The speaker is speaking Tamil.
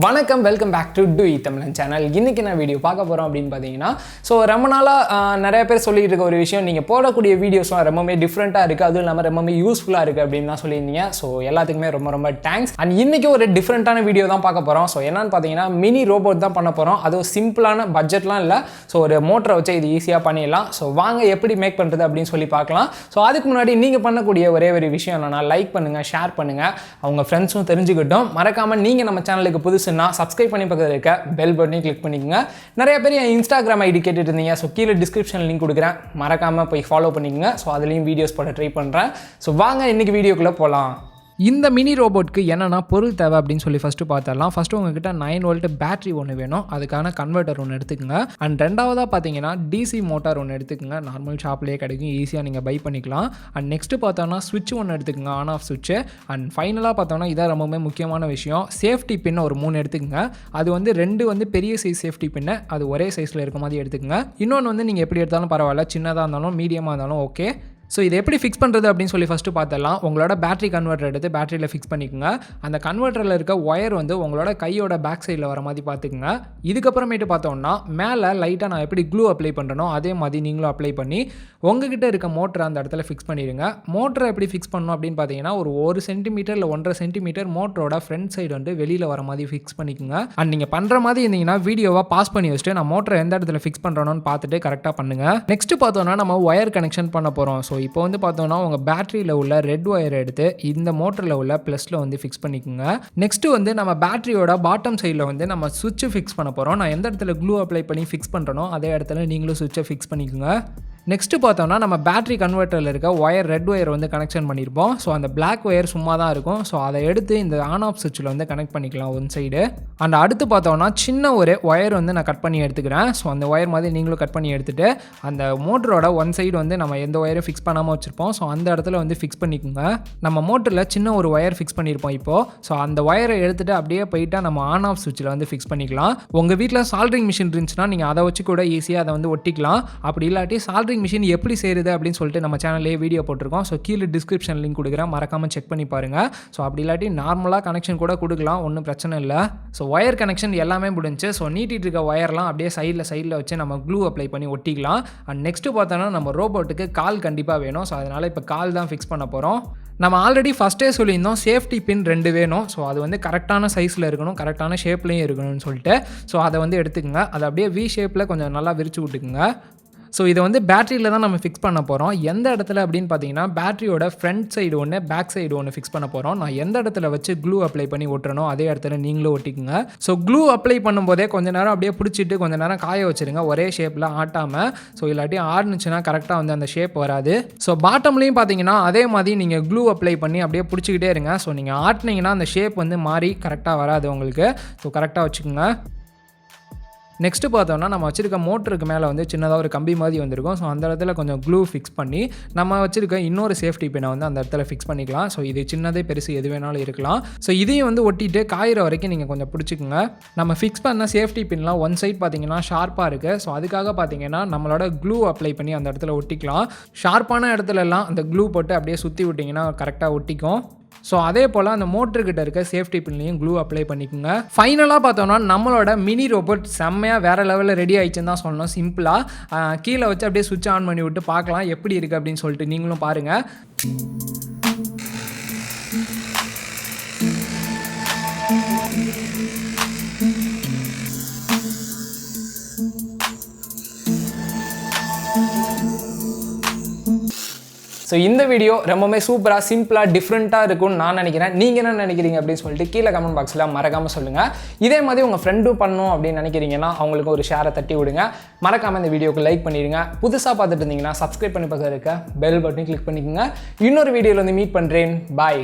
வணக்கம், welcome back to Tamilan channel. இன்றைக்கி நான் வீடியோ பார்க்க போகிறோம் அப்படின்னு பார்த்தீங்கன்னா, ரொம்ப நாளாக நிறைய பேர் சொல்லிட்டு இருக்க ஒரு விஷயம், நீங்கள் போடக்கூடிய வீடியோஸ்லாம் ரொம்பவே டிஃப்ரெண்ட்டாக இருக்குது, அதுவும் இல்லாமல் ரொம்பவே யூஸ்ஃபுல்லாக இருக்குது அப்படின்னு தான் சொல்லியிருந்தீங்க. எல்லாத்துக்குமே ரொம்ப ரொம்ப தேங்க்ஸ். அண்ட் இன்றைக்கி ஒரு டிஃப்ரெண்ட்டான வீடியோ தான் பார்க்க போகிறோம். என்னன்னு பார்த்தீங்கன்னா, மினி ரோபோட் தான் பண்ண போகிறோம். அதுவும் சிம்பிளான பட்ஜெட்லாம் இல்லை. ஒரு மோட்டரை வச்சு இது ஈஸியாக பண்ணிடலாம். வாங்க எப்படி மேக் பண்ணுறது அப்படின்னு சொல்லி பார்க்கலாம். அதுக்கு முன்னாடி நீங்கள் பண்ணக்கூடிய ஒரே ஒரு விஷயம் என்னென்னா, லைக் பண்ணுங்கள், ஷேர் பண்ணுங்கள், அவங்க ஃப்ரெண்ட்ஸும் தெரிஞ்சுக்கிட்டோம். மறக்காமல் நீங்கள் நம்ம சேனலுக்கு புதுசுன்னா சப்ஸ்கிரைப் பண்ணி பக்கத்தில் இருக்க பெல் பட்டனையும் கிளிக் பண்ணிக்கோங்க. நிறைய பேர் என் இன்ஸ்டாகிராம் ஐடி கேட்டுட்டு இருந்தீங்க. கீழே டிஸ்கிரிப்ஷன் லிங்க் கொடுக்குறேன், மறக்காமல் போய் ஃபாலோ பண்ணிக்கோங்க. அதுலேயும் வீடியோஸ் போட ட்ரை பண்ணுறேன். வாங்க இன்றைக்கி வீடியோக்குள்ளே போகலாம். இந்த மினி ரோபோட்க்கு என்னென்னா பொருள் தேவை அப்படின்னு சொல்லி ஃபஸ்ட்டு பார்த்துடலாம். ஃபஸ்ட்டு உங்ககிட்ட 9 வோல்ட் பேட்டரி ஒன்று வேணும், அதுக்கான கன்வெர்ட்டர் ஒன்று எடுத்துக்கோங்க. அண்ட் ரெண்டாவதாக பார்த்தீங்கன்னா டிசி மோட்டார் ஒன்று எடுத்துக்கோங்க. நார்மல் ஷாப்லேயே கிடைக்கும், ஈஸியாக நீங்கள் பை பண்ணிக்கலாம். அண்ட் நெக்ஸ்ட்டு பார்த்தோன்னா ஸ்விட்ச் ஒன்று எடுத்துக்கோங்க, ஆன் ஆஃப் ஸ்விட்ச்சு. அண்ட் ஃபைனலாக பார்த்தோன்னா இதான் ரொம்பவே முக்கியமான விஷயம், சேஃப்டி பின் ஒரு 3 எடுத்துக்கோங்க. அது 2 பெரிய சைஸ் சேஃப்டி பின்னு, அது ஒரே சைஸில் இருக்க மாதிரி எடுத்துக்கோங்க. இன்னொன்று நீங்கள் எப்படி எடுத்தாலும் பரவாயில்ல, சின்னதாக இருந்தாலும் மீடியமாக இருந்தாலும் ஓகே. இதை எப்படி ஃபிக்ஸ் பண்ணுறது அப்படின்னு சொல்லி ஃபஸ்ட்டு பார்த்துடலாம். உங்களோட பேட்டரி கன்வெர்ட்டர் எடுத்து பேட்டரியில் ஃபிக்ஸ் பண்ணிக்கோங்க. அந்த கன்வெர்ட்டரில் இருக்க ஒயர் உங்களோட கையோட பேக் சைடில் வர மாதிரி பார்த்துக்குங்க. இதுக்கப்புறமேட்டு பார்த்தோம்னா மேலே லைட்டாக நான் எப்படி க்ளூ அப்ளை பண்ணுறனோ அதே மாதிரி நீங்களும் அப்ளை பண்ணி உங்ககிட்ட இருக்க மோட்டரை அந்த இடத்துல ஃபிக்ஸ் பண்ணிடுங்க. மோட்டரை எப்படி ஃபிக்ஸ் பண்ணணும் அப்படின்னு பார்த்தீங்கன்னா, ஒரு 1 சென்டிமீட்டர் இல்லை 1.5 சென்டிமீட்டர் மோட்டரோட ஃப்ரண்ட் சைடு வெளியில் வர மாதிரி ஃபிக்ஸ் பண்ணிக்கோங்க. அண்ட் நீங்கள் பண்ணுற மாதிரி இருந்தீங்கன்னா வீடியோவை பாஸ் பண்ணி வச்சுட்டு நான் மோட்டரை எந்த இடத்துல ஃபிக்ஸ் பண்ணுறோன்னு பார்த்துட்டு கரெக்டாக பண்ணுங்கள். நெக்ஸ்ட்டு பார்த்தோன்னா நம்ம ஒயர் கனெக்ஷன் பண்ண போகிறோம். இப்போ பார்த்தோம்னா உங்கள் பேட்டரியில் உள்ள ரெட் ஒயர் எடுத்து இந்த மோட்டரில் உள்ள ப்ளஸில் ஃபிக்ஸ் பண்ணிக்கோங்க. நெக்ஸ்ட்டு நம்ம பேட்டரியோட பாட்டம் சைடில் நம்ம சுவிட்சு ஃபிக்ஸ் பண்ண போகிறோம். நான் எந்த இடத்துல க்ளூ அப்ளை பண்ணி ஃபிக்ஸ் பண்ணுறனோ அதே இடத்துல நீங்களும் சுவிட்சை ஃபிக்ஸ் பண்ணிக்கோங்க. நெக்ஸ்ட்டு பார்த்தோம்னா நம்ம பேட்டரி கன்வெர்ட்டரில் இருக்க ஒயர் ரெட் ஒயர் கனெக்ஷன் பண்ணியிருப்போம். அந்த பிளாக் ஒயர் சும்மா தான் இருக்கும். அதை எடுத்து இந்த ஆன் ஆஃப் சுவிட்சில் கனெக்ட் பண்ணிக்கலாம் ஒன் சைடு. அண்ட் அடுத்து பார்த்தோம்னா சின்ன ஒரு ஒயர் நான் கட் பண்ணி எடுத்துக்கிறேன். அந்த ஒயர் மாதிரி நீங்களும் கட் பண்ணி எடுத்துகிட்டு அந்த மோட்டரோட ஒன் சைடு நம்ம எந்த ஒயரும் ஃபிக்ஸ் பண்ணாமல் வச்சுருப்போம். அந்த இடத்துல ஃபிக்ஸ் பண்ணிக்கோங்க. நம்ம மோட்டரில் சின்ன ஒரு ஒயர் ஃபிக்ஸ் பண்ணியிருப்போம் இப்போது. அந்த ஒயரை எடுத்துகிட்டு அப்படியே போயிட்டா நம்ம ஆன் ஆஃப் சுவிட்சில் ஃபிக்ஸ் பண்ணிக்கலாம். உங்கள் வீட்டில் சால்ட்ரிங் மிஷின் இருந்துச்சுன்னா நீங்கள் அதை வச்சு கூட ஈஸியாக அதை ஒட்டிக்கலாம். அப்படி இல்லாட்டி சால்ட்ரிங் மிஷின் எப்படி செய்கிறது அப்படின்னு சொல்லிட்டு நம்ம சேனல்லே வீடியோ போட்டிருக்கோம். கீழே டிஸ்கிரிப்ஷன் லிங்க் கொடுக்குறேன், மறக்காமல் செக் பண்ணி பாருங்கள். அப்படி இல்லாட்டி நார்மலாக கனெக்ஷன் கூட கொடுக்கலாம், ஒன்றும் பிரச்சனை இல்லை. ஒயர் கனெக்ஷன் எல்லாமே முடிஞ்சு. நீட்டிட்டு இருக்க ஒயர்லாம் அப்படியே சைடில் வச்சு நம்ம க்ளூ அப்ளை பண்ணி ஒட்டிக்கலாம். அண்ட் நெக்ஸ்ட்டு பார்த்தோன்னா நம்ம ரோபோட்டுக்கு கால் கண்டிப்பாக வேணும். அதனால் இப்போ கால் தான் ஃபிக்ஸ் பண்ண போகிறோம். நம்ம ஆல்ரெடி ஃபஸ்ட்டே சொல்லியிருந்தோம் சேஃப்டி பின் 2 வேணும். அது கரெக்டான சைஸில் இருக்கணும், கரெக்டான ஷேப்லேயும் இருக்கணும்னு சொல்லிட்டு. அதை எடுத்துக்கோங்க. அதை அப்படியே வி ஷேப்பில் கொஞ்சம் நல்லா விரிச்சு விட்டுக்குங்க. இதை பேட்டரியில் தான் நம்ம ஃபிக்ஸ் பண்ண போகிறோம். எந்த இடத்துல அப்படின்னு பார்த்தீங்கன்னா பேட்டரியோட ஃப்ரண்ட் சைடு ஒன்று, பேக் சைடு ஒன்று ஃபிக்ஸ் பண்ண போகிறோம். நான் எந்த இடத்துல வச்சு க்ளூ அப்ளை பண்ணி ஒட்டுறனோ அதே இடத்துல நீங்களும் ஒட்டிக்குங்க. க்ளூ அப்ளை பண்ணும்போதே கொஞ்சம் நேரம் அப்படியே பிடிச்சிட்டு கொஞ்சம் நேரம் காய வச்சுருங்க, ஒரே ஷேப்பில் ஆட்டாமல். இல்லாட்டி ஆடுனுச்சுன்னா கரெக்டாக அந்த ஷேப் வராது. பாட்டம்லேயும் பார்த்தீங்கன்னா அதே மாதிரி நீங்கள் க்ளூ அப்ளை பண்ணி அப்படியே பிடிச்சிக்கிட்டே இருங்க. நீங்கள் ஆட்டினீங்கன்னா அந்த ஷேப் மாறி கரெக்டாக வராது உங்களுக்கு. கரெக்டாக வச்சுக்கோங்க. நெக்ஸ்ட்டு பார்த்தோம்னா நம்ம வச்சுருக்க மோட்டருக்கு மேலே சின்னதாக ஒரு கம்பி மாதிரி வந்திருக்கும். அந்த இடத்துல கொஞ்சம் க்ளூ ஃபிக்ஸ் பண்ணி நம்ம வச்சுருக்க இன்னொரு சேஃப்டி பின்னை அந்த இடத்துல ஃபிக்ஸ் பண்ணிக்கலாம். இது சின்னதே பெருசு எது வேணாலும் இருக்கலாம். இதையும் ஒட்டிட்டு காயிற வரைக்கும் நீங்கள் கொஞ்சம் பிடிச்சிக்கோங்க. நம்ம ஃபிக்ஸ் பண்ண சேஃப்டி பின்லாம் ஒன் சைட் பார்த்தீங்கன்னா ஷார்ப்பாக இருக்குது. அதுக்காக பார்த்தீங்கன்னா நம்மளோட க்ளூ அப்ளை பண்ணி அந்த இடத்துல ஒட்டிக்கலாம். ஷார்ப்பான இடத்துலலாம் அந்த க்ளூ போட்டு அப்படியே சுற்றி விட்டிங்கன்னா கரெக்டாக ஒட்டிக்கும். அதே போல் அந்த மோட்டர்கிட்ட இருக்க சேஃப்டி பின்லையும் க்ளூ அப்ளை பண்ணிக்கோங்க. ஃபைனலாக பார்த்தோம்னா நம்மளோட மினி ரோபோட் செம்மையாக வேறு லெவலில் ரெடி ஆயிடுச்சுன்னு தான் சொல்லணும். சிம்பிளாக கீழே வச்சு அப்படியே சுவிட்ச் ஆன் பண்ணி விட்டு பார்க்கலாம் எப்படி இருக்குது அப்படின்னு சொல்லிட்டு நீங்களும் பாருங்கள். இந்த வீடியோ ரொம்பவே சூப்பராக, சிம்பிளாக, டிஃப்ரெண்ட்டாக இருக்கும்னு நான் நினைக்கிறேன். நீங்கள் என்ன நினைக்கிறீங்க அப்படின்னு சொல்லிட்டு கீழே கமெண்ட் பாக்ஸில் மறக்காமல் சொல்லுங்கள். இதே மாதிரி உங்கள் ஃப்ரெண்டும் பண்ணணும் அப்படின்னு நினைக்கிறீங்கன்னா அவங்களுக்கு ஒரு ஷேரை தட்டி விடுங்க. மறக்காமல் இந்த வீடியோக்கு லைக் பண்ணிடுங்க. புதுசாக பார்த்துட்டு இருந்தீங்கன்னா சப்ஸ்கிரைப் பண்ணி பக்கத்தில் இருக்க பெல் பட்டனையும் கிளிக் பண்ணிக்கோங்க. இன்னொரு வீடியோவில் மீட் பண்ணுறேன். பாய்.